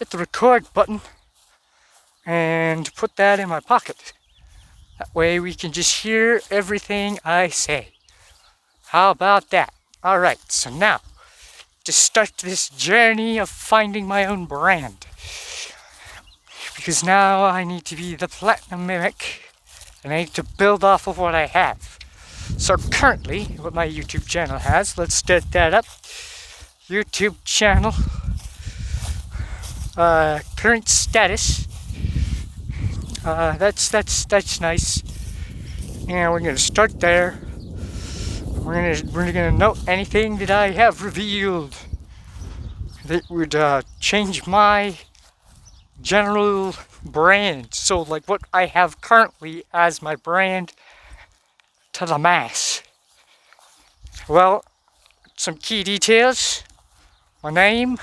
hit the record button and put that in my pocket. That way we can just hear everything I say. How about that? Alright, so now, to start this journey of finding my own brand. Because now I need to be the Platinum Mimic, and I need to build off of what I have. So currently, what my YouTube channel has, let's start that up. YouTube channel, current status. That's nice. And we're gonna start there. We're gonna note anything that I have revealed that would change my general brand. So like what I have currently as my brand to the mass. Well, some key details. My name,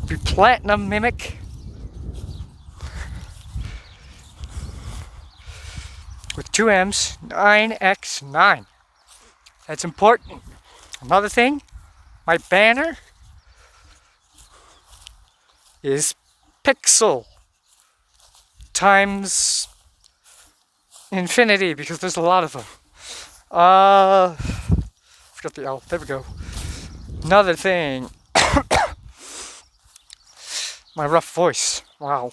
the Platinum Mimic. With 2 M's, 9x9. That's important. Another thing, my banner is pixel times infinity, because there's a lot of them. Forgot the L. There we go. Another thing, my rough voice. Wow.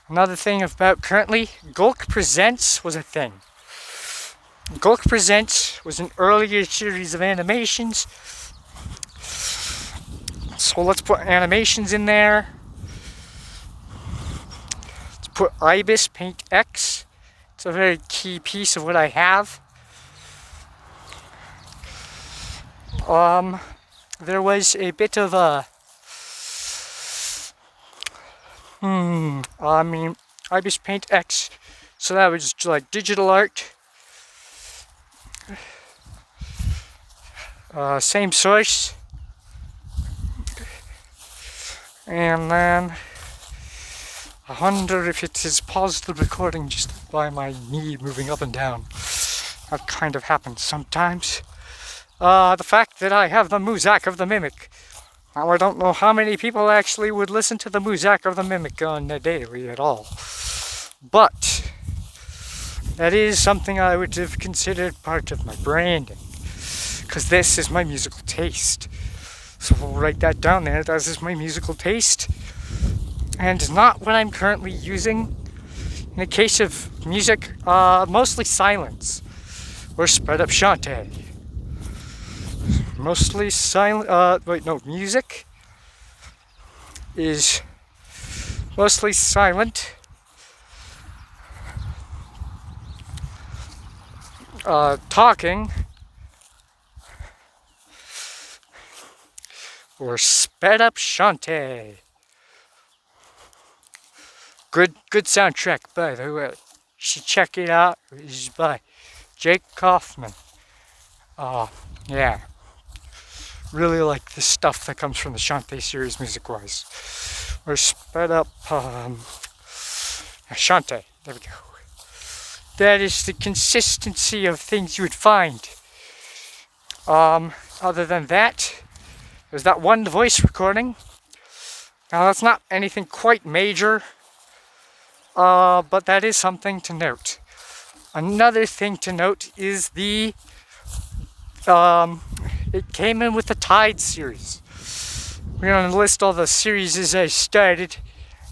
Another thing about currently, GOLQ Presents was a thing. GOLQ Presents was an earlier series of animations. So let's put animations in there. Let's put Ibis Paint X. It's a very key piece of what I have. There was a bit of a Ibis Paint X, so that was like digital art. Same source. And then I wonder if it is paused the recording just by my knee moving up and down. That kind of happens sometimes. The fact that I have the Muzak of the Mimic. Now, I don't know how many people actually would listen to the Muzak of the Mimic on the daily at all. But that is something I would have considered part of my branding. Because this is my musical taste. So we'll write that down there. This is my musical taste. And not what I'm currently using. In the case of music, mostly silence. Or sped up Shantae. Mostly silent, music is mostly silent. Talking or sped up Shantae. Good soundtrack, by the way. You should check it out. It's by Jake Kaufman. Yeah. Really like the stuff that comes from the Shantae series music-wise. Or sped up Shantae. There we go. That is the consistency of things you would find. Other than that, there's that one voice recording. Now that's not anything quite major, but that is something to note. Another thing to note is the it came in with the Tide series. We're going to list all the series as I started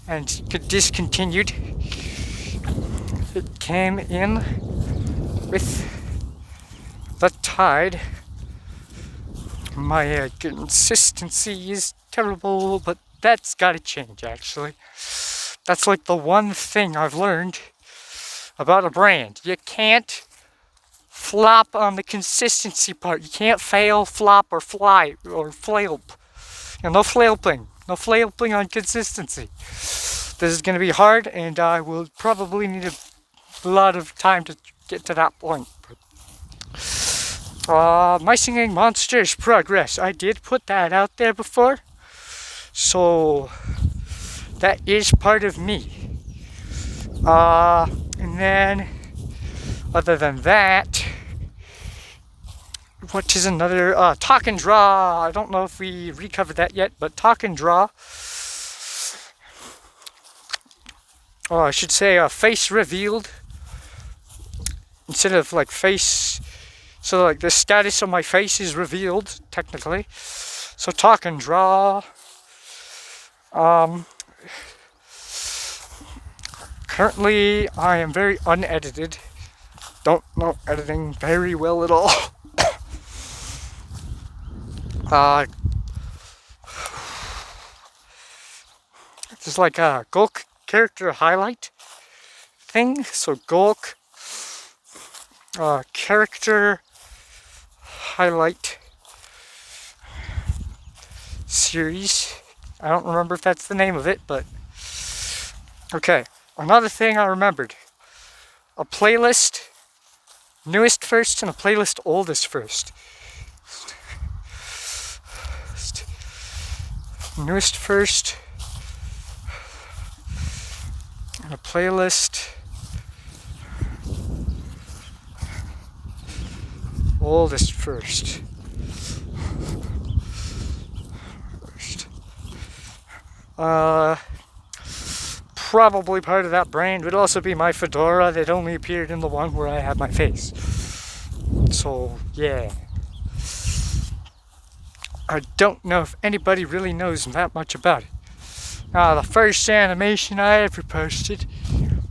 and discontinued. It came in with the Tide. My consistency is terrible, but that's got to change, actually. That's like the one thing I've learned about a brand. You can't flop on the consistency part. You can't fail, flop, or fly, or flail. No flailing. No flailing on consistency. This is going to be hard, and I will probably need a lot of time to get to that point. My Singing Monsters progress. I did put that out there before. So, that is part of me. And then, other than that, what is another? Talk and Draw. I don't know if we recovered that yet, but Talk and Draw. Oh, I should say face revealed. Instead of like face. So like the status of my face is revealed, technically. So Talk and Draw. Currently, I am very unedited. Don't know editing very well at all. There's like a GOLQ character highlight thing. So GOLQ character highlight series. I don't remember if that's the name of it, but okay. Another thing I remembered. A playlist newest first and a playlist oldest first. Newest first and a playlist oldest first. Probably part of that brand would also be my fedora that only appeared in the one where I had my face. So, yeah. I don't know if anybody really knows that much about it. The first animation I ever posted,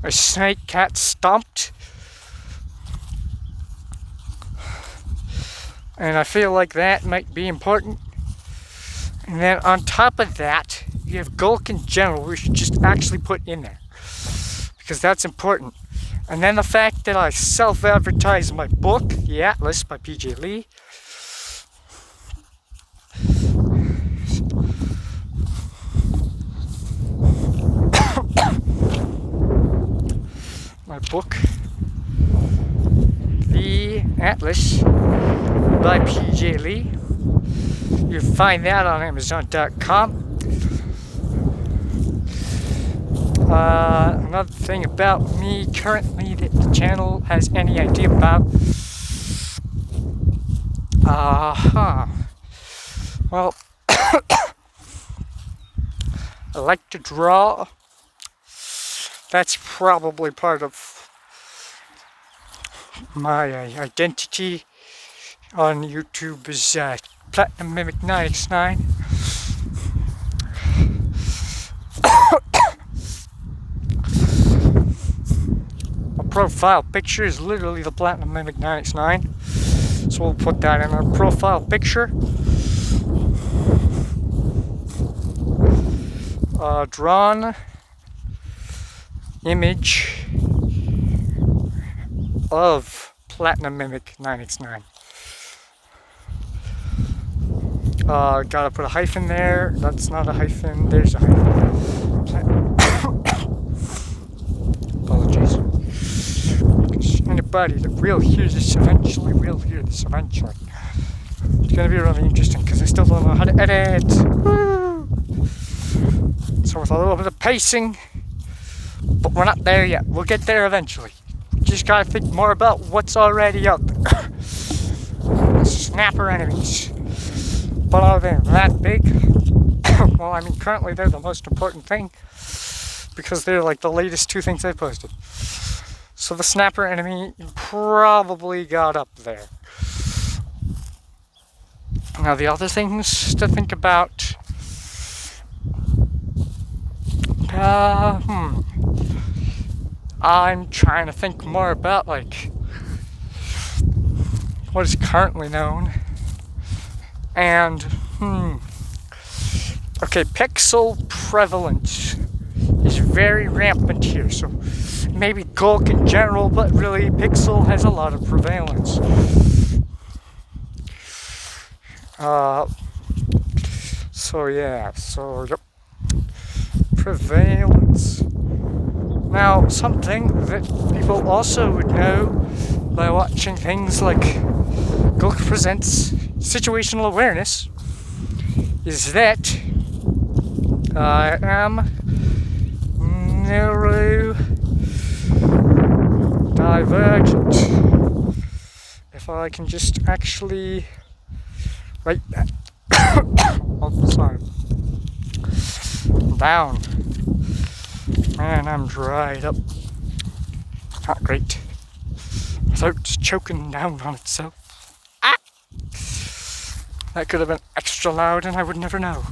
a snake cat stomped. And I feel like that might be important. And then on top of that, you have GOLQ in general, we should just actually put in there. Because that's important. And then the fact that I self-advertise my book, The Atlas by PJ Lee. My book, The Atlas by PJ Lee. You can find that on Amazon.com. Another thing about me currently that the channel has any idea about. Well, I like to draw. That's probably part of my identity on YouTube is Platinum Mimic 9x9. My profile picture is literally the Platinum Mimic 9x9. So we'll put that in our profile picture. Drawn image of Platinum Mimic 9x9. Gotta put a hyphen there. That's not a hyphen. There's a hyphen. Apologies. Anybody that will hear this eventually will hear this eventually. It's gonna be really interesting because I still don't know how to edit. Woo! So with a little bit of pacing, but we're not there yet. We'll get there eventually. We just gotta think more about what's already out there. Snapper enemies. But are they that big? Well, I mean, currently they're the most important thing because they're like the latest two things I posted. So the snapper enemy probably got up there. Now the other things to think about. I'm trying to think more about like what is currently known. And okay, pixel prevalence is very rampant here, so maybe GOLQ in general, but really pixel has a lot of prevalence. Yep, prevalence. Now, something that people also would know by watching things like GOLQ Presents Situational Awareness is that I am neurodivergent. If if I can just actually write that. Oh, sorry. Down. Man, I'm dried up. Not great. My throat's choking down on itself. Ah! That could have been extra loud and I would never know.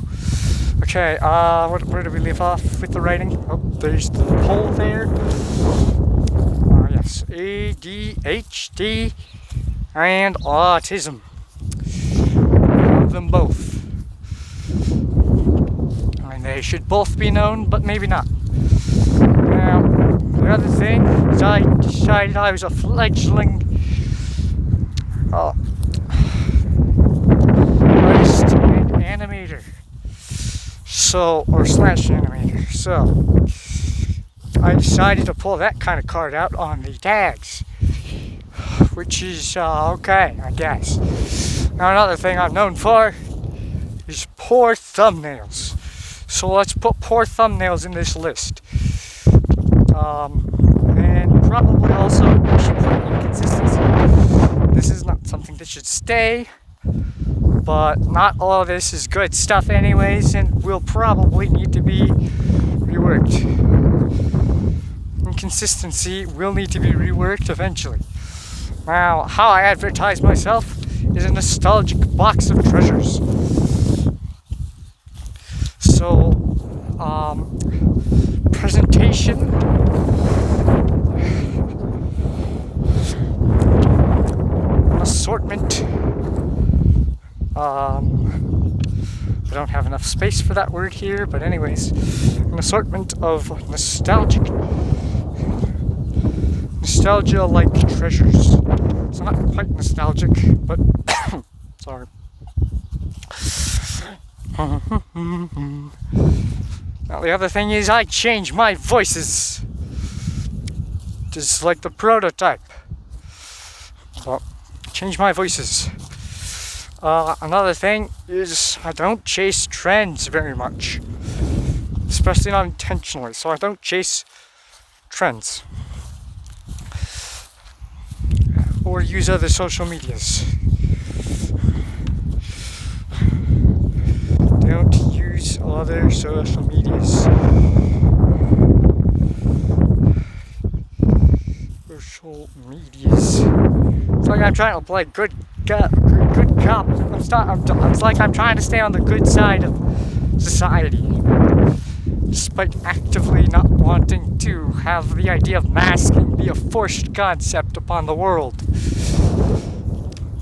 Okay, where do we leave off with the writing? Oh, there's the poll there. Yes, ADHD and autism. Of them both. I mean, they should both be known, but maybe not. Now, the other thing is I decided I was a fledgling artist and animator. So, or slash animator. So, I decided to pull that kind of card out on the tags. Which is, okay, I guess. Now, another thing I'm known for is poor thumbnails. So let's put poor thumbnails in this list. And probably also we should put inconsistency. This is not something that should stay, but not all of this is good stuff anyways, and will probably need to be reworked. Inconsistency will need to be reworked eventually. Now, how I advertise myself is a nostalgic box of treasures. So, presentation, assortment, I don't have enough space for that word here, but anyways, an assortment of nostalgia-like treasures. It's not quite nostalgic, but sorry. Now the other thing is I change my voices. Just like the prototype. Well, change my voices. Another thing is I don't chase trends very much. Especially not intentionally, so I don't chase trends. Or use other social medias. Don't use other social medias. Social medias. It's like I'm trying to play good cop. It's like I'm trying to stay on the good side of society, despite actively not wanting to have the idea of masking be a forced concept upon the world.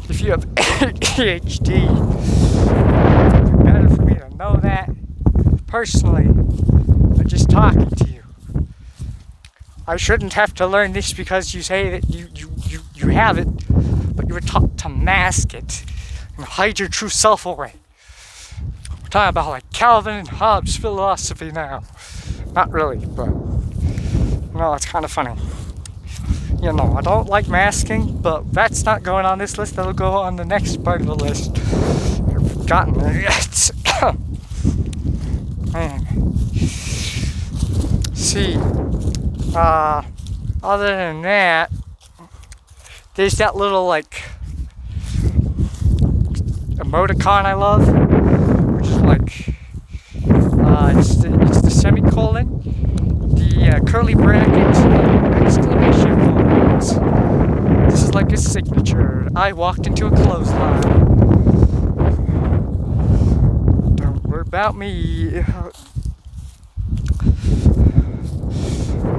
If you have ADHD, it'd be better for me to know that personally than just talking to you. I shouldn't have to learn this because you say that you have it, but you were taught to mask it and hide your true self away. We're talking about like Calvin and Hobbes philosophy now. Not really, but no, it's kind of funny. You know, I don't like masking, but that's not going on this list. That'll go on the next part of the list. I've forgotten it yet. Man. See, other than that, there's that little like emoticon I love, which is like it's the semicolon, the curly bracket, exclamation points. This is like a signature. I walked into a clothesline. Don't worry about me.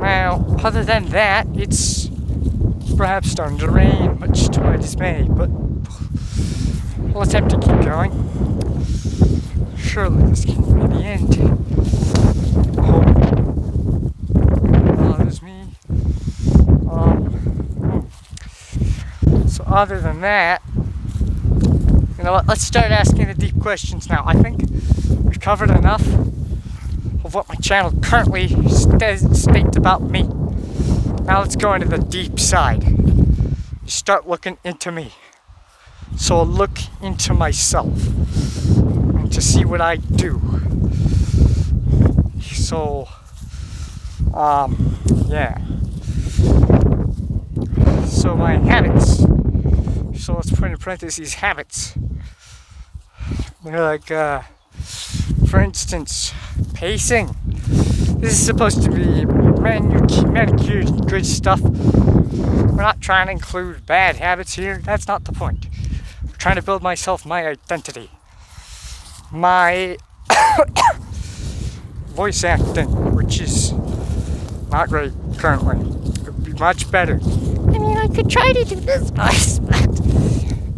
Now, other than that, it's perhaps starting to rain, much to my dismay, but I'll attempt to keep going. Surely this can't be the end. Hope bothers me. So other than that, you know what, let's start asking the deep questions now. I think we've covered enough of what my channel currently states about me. Now let's go into the deep side. Start looking into me. So I'll look into myself and to see what I do. So, yeah. So my habits. So let's put in parentheses habits. They're like, for instance, pacing. This is supposed to be manicured, good stuff. We're not trying to include bad habits here. That's not the point. We're trying to build myself my identity. My voice acting, which is not great currently. It would be much better. I mean, I could try to do this voice, but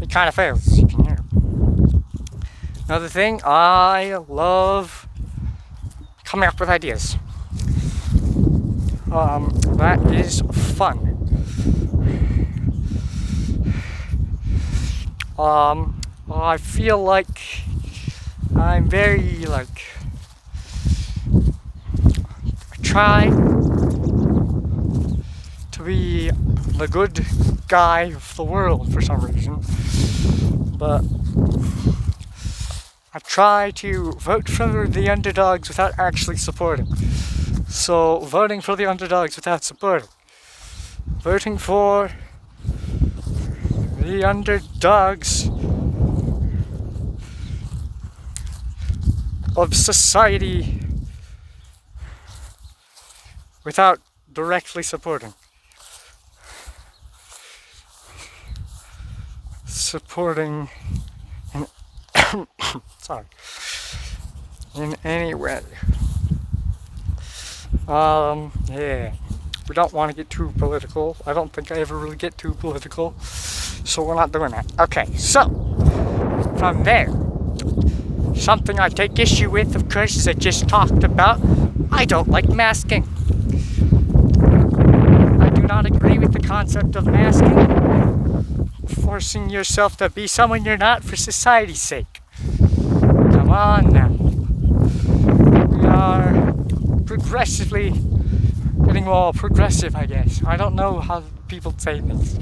it kind of fails. You can hear. Another thing, I love coming up with ideas. That is fun. I feel like I'm very, I try to be the good guy of the world for some reason, but I try to vote for the underdogs without actually supporting. So, voting for the underdogs without supporting. Voting for the underdogs of society without directly supporting. Supporting in sorry. In any way. Yeah. We don't want to get too political. I don't think I ever really get too political. So we're not doing that. Okay, so from there, something I take issue with, of course, as I just talked about, I don't like masking. I do not agree with the concept of masking. Forcing yourself to be someone you're not for society's sake. Come on now. We are progressively getting more progressive, I guess. I don't know how people say things.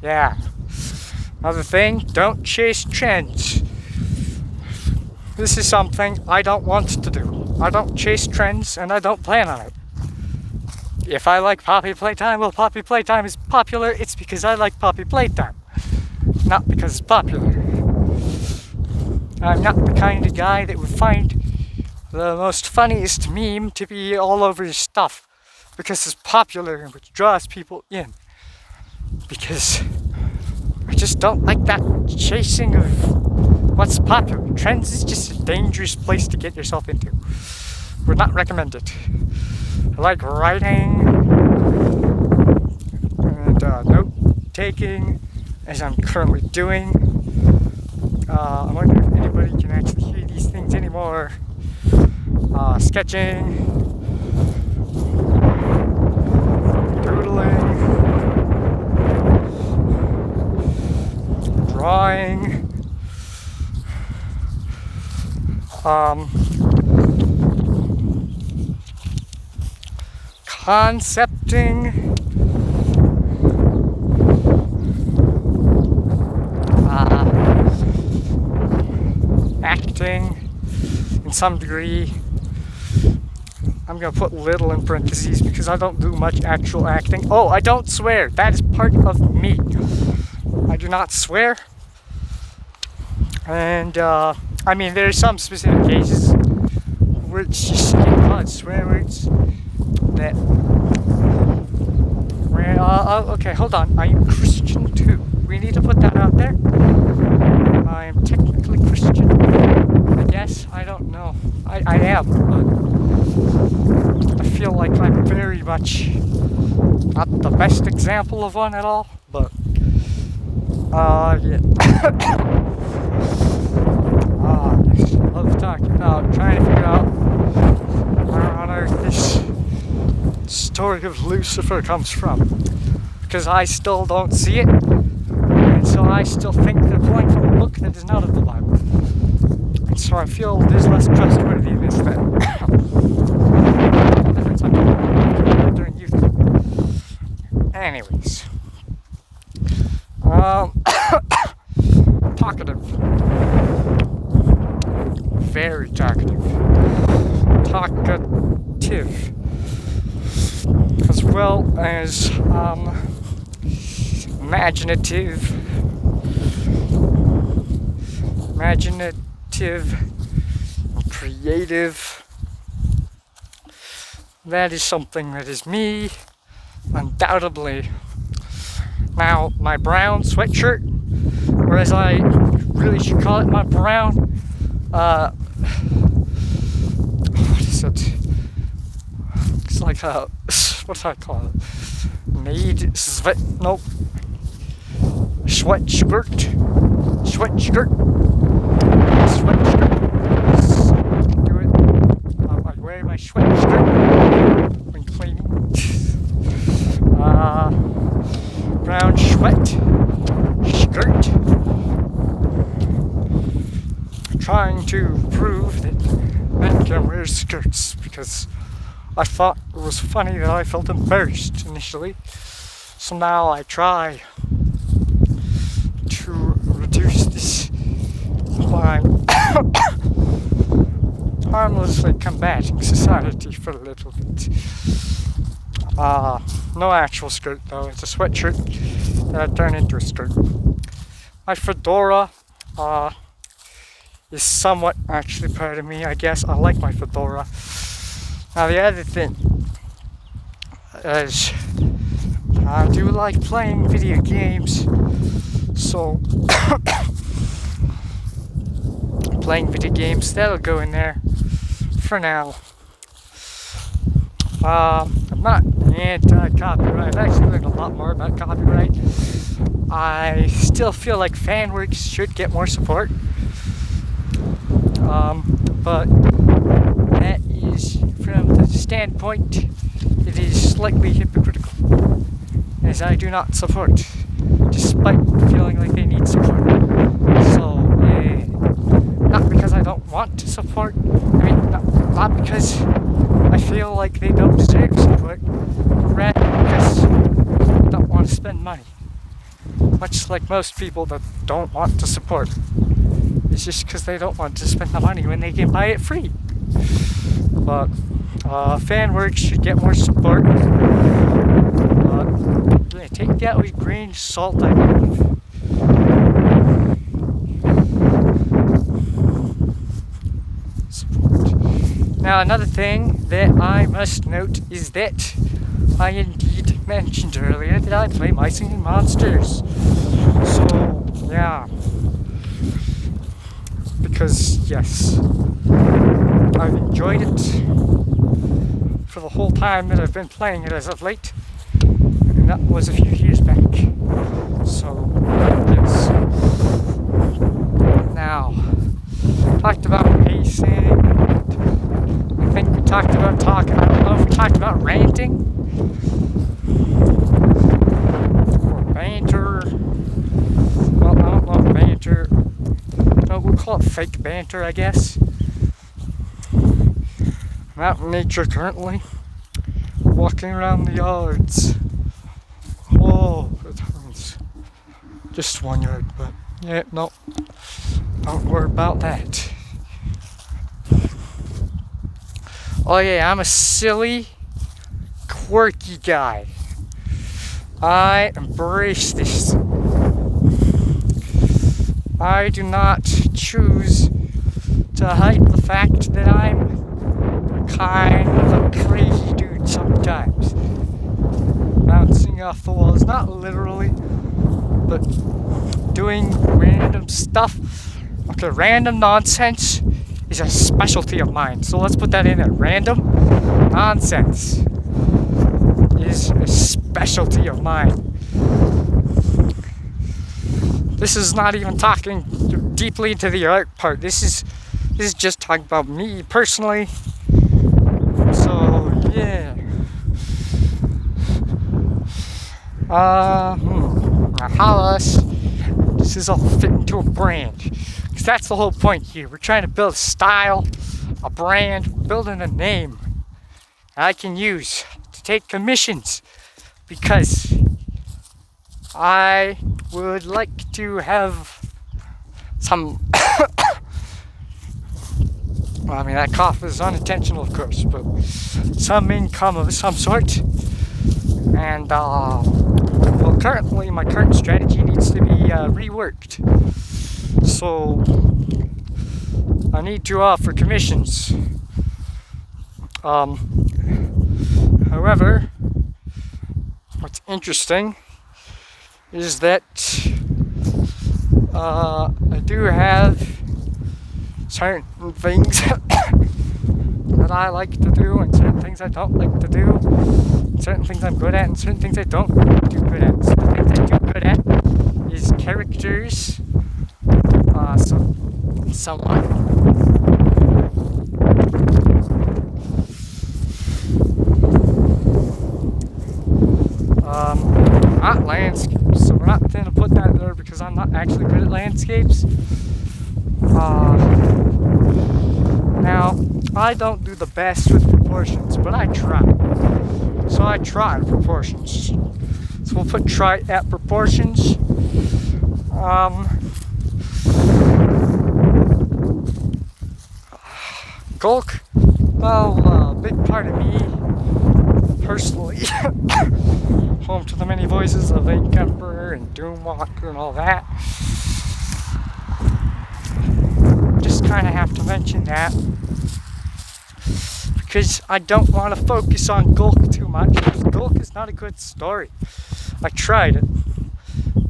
Yeah. Another thing, don't chase trends. This is something I don't want to do. I don't chase trends and I don't plan on it. If I like Poppy Playtime, well, Poppy Playtime is popular, it's because I like Poppy Playtime. Not because it's popular. I'm not the kind of guy that would find the most funniest meme to be all over his stuff because it's popular, which draws people in. Because I just don't like that chasing of what's popular. Trends is just a dangerous place to get yourself into. Would not recommend it. I like writing and note-taking, as I'm currently doing. I wonder if anybody can actually hear these things anymore. Sketching, doodling, drawing, concepting, acting in some degree. I'm going to put little in parentheses because I don't do much actual acting. Oh, I don't swear. That is part of me. I do not swear. And, I mean, there are some specific cases where it's just swear words that... okay, hold on. I am Christian too. We need to put that out there. I am technically Christian. I guess. I don't know. I am, but I feel like I'm very much not the best example of one at all, but yeah. Yes, I love talking about trying to figure out where on earth this story of Lucifer comes from, because I still don't see it, and so I still think they're pulling from a book that is not of the Bible. And so I feel there's less trustworthiness there. Difference I'm talking during youth. Anyways. Talkative. Very talkative. Talkative. As well as, imaginative, creative. That is something that is me, undoubtedly. Now, my brown sweatshirt, or as I really should call it, my brown, what is it? It's like a, what do I call it? Sweatshirt. Do it. I wear my sweatshirt when cleaning. Brown skirt. Trying to prove that men can wear skirts because I thought it was funny that I felt embarrassed initially. So now I try to reduce this by harmlessly combating society for a little bit. No actual skirt though, it's a sweatshirt that I turned into a skirt. My fedora is somewhat actually part of me, I guess. I like my fedora. Now the other thing is I do like playing video games, so playing video games, that'll go in there for now. I'm not anti-copyright. I've actually learned a lot more about copyright. I still feel like fanworks should get more support. But that is from the standpoint, it is slightly hypocritical, as I do not support, despite feeling like they need support. So, not because I don't want to support, not because I feel like they don't deserve support, but rather because I don't want to spend money. Much like most people that don't want to support. It's just because they don't want to spend the money when they can buy it free. But fanworks should get more support. Take that with a grain of salt, I believe. Support. Now, another thing that I must note is that I indeed mentioned earlier that I play My Singing Monsters. So, yeah. Because, yes, I've enjoyed it for the whole time that I've been playing it as of late, and that was a few years back. So, yes. Now, talked about pacing, I think we talked about I don't know if we talked about ranting, or banter. Well, I don't know, banter. No, we'll call it fake banter, I guess. I'm out in nature currently, walking around the yards. Oh, it hurts. Just 1 yard, but yeah, no, don't worry about that. Oh yeah, I'm a silly, quirky guy. I embrace this. I do not choose to hide the fact that I'm kind of a crazy dude sometimes. Bouncing off the walls, not literally, but doing random stuff. Okay, random nonsense is a specialty of mine, so let's put that in there. Random nonsense is a specialty of mine. This is not even talking deeply into the art part. This is just talking about me personally. So yeah. How else this is all fit into a brand? Because that's the whole point here. We're trying to build a style, a brand, building a name I can use to take commissions, because I would like to have some well, I mean, that cough is unintentional, of course, but some income of some sort. And well, currently my current strategy needs to be reworked. So I need to offer commissions. However, what's interesting is that I do have certain things that I like to do and certain things I don't like to do, certain things I'm good at and certain things I don't do good at. So the things I do good at is characters, somewhat. Not landscapes, so we're not going to put that there because I'm not actually good at landscapes. Now, I don't do the best with proportions, but I try. So I try proportions. So we'll put try at proportions. GOLQ, well, a big part of me, personally, home to the many voices of Ink Emperor and Doomwalker and all that. Just kind of have to mention that because I don't want to focus on GOLQ too much, because GOLQ is not a good story. I tried it,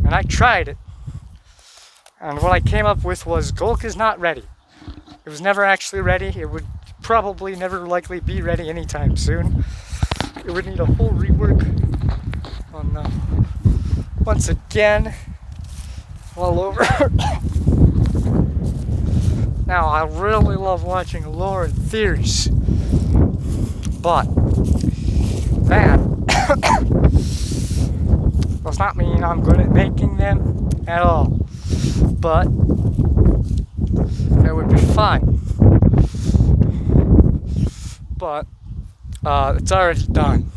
and I tried it, and what I came up with was GOLQ is not ready. It was never actually ready. It would probably never likely be ready anytime soon. It would need a whole rework on once again all over. Now, I really love watching lore and theories, but that does not mean I'm good at making them at all. But it would be fine. But it's already done.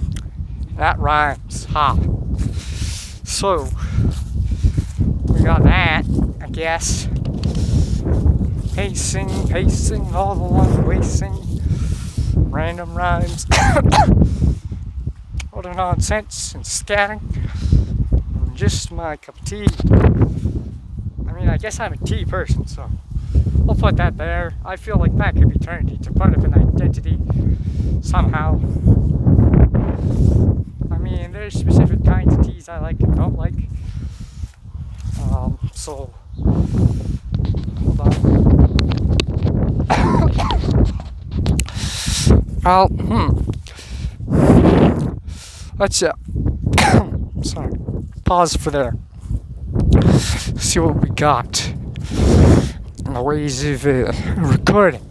That rhymes, ha. So we got that, I guess. Pacing all along, wasting random rhymes, other nonsense and scatting. Just my cup of tea. I mean, I guess I'm a tea person, so I'll put that there. I feel like that could be turned into part of an identity somehow. I mean, there's specific kinds of teas I like and don't like. So hold on. Let's sorry. Pause for there. See what we got in the ways of recording.